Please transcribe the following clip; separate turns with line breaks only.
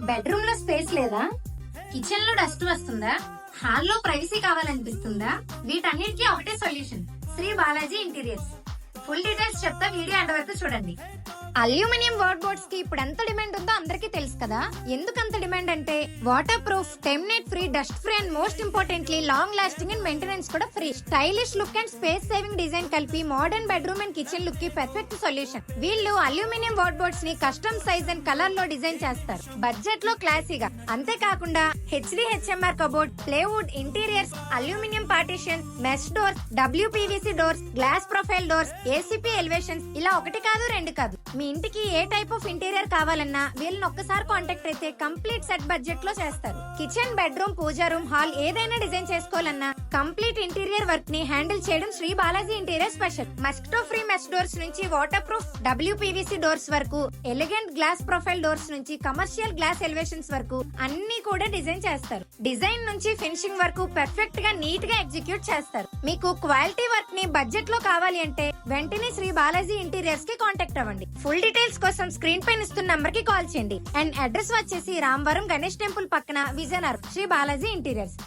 Bedroom లో space లేదా? Kitchen లో డస్ట్ వస్తుందా? హాల్లో ప్రైవసీ కావాలనిపిస్తుందా? వీటన్నిటికీ ఒకటే solution, Shri Balaji interiors. Full details చెప్తా, వీడియో ఎండ్ వరకు చూడండి. అల్యూమినియం వర్డ్ బోర్డ్స్ కి ఇప్పుడు ఎంత డిమాండ్ ఉందో అందరికీ తెలుసు కదా. ఎందుకంత డిమాండ్ అంటే water proof, terminate free, dust free and most importantly long lasting and maintenance కూడా free. Stylish look and space saving design కలిపి modern bedroom and kitchen look కి పర్ఫెక్ట్ సొల్యూషన్. వీళ్ళు అల్యూమినియం వర్డ్ బోర్డ్స్ ని custom size and colour లో design చేస్తారు, budget లో క్లాసీగా. అంతేకాకుండా HDHMR cupboard, plywood interiors, aluminium partitions, mesh doors, WPVC doors, glass profile doors, ACP elevations, ఇలా ఒకటి కాదు రెండు కాదు. మీ ఇంటికి ఏ టైప్ ఆఫ్ ఇంటీరియర్ కావాలన్నా వీళ్ళని ఒక్కసారి కాంటాక్ట్ అయితే కంప్లీట్ సెట్ బడ్జెట్ లో చేస్తారు. Kitchen, bedroom, puja room, hall ఏదైనా డిజైన్ చేసుకోవాలన్నా కంప్లీట్ ఇంటీరియర్ వర్క్ ని హ్యాండిల్ చేయడం Shri Balaji interior special. Mosquito free mesh doors నుంచి వాటర్ ప్రూఫ్ WPVC డోర్స్ వరకు, ఎలిగెంట్ గ్లాస్ ప్రొఫైల్ డోర్స్ నుంచి కమర్షియల్ గ్లాస్ ఎలివేషన్స్ వరకు అన్ని కూడా డిజైన్ చేస్తారు. డిజైన్ నుంచి ఫినిషింగ్ వరకు పర్ఫెక్ట్ గా నీట్ గా ఎగ్జిక్యూట్ చేస్తారు. మీకు క్వాలిటీ వర్క్ ని బడ్జెట్ లో కావాలి అంటే వెంటనే శ్రీ బాలాజీ ఇంటీరియర్స్ కి కాంటాక్ట్ అవ్వండి. ఫుల్ డీటెయిల్స్ కోసం స్క్రీన్ పైన ఇస్తున్న నంబర్ కి కాల్ చేయండి. అండ్ అడ్రస్ వచ్చేసి రామవరం గణేష్ టెంపుల్ పక్కన, విజయనగరం, శ్రీ బాలాజీ ఇంటీరియర్స్.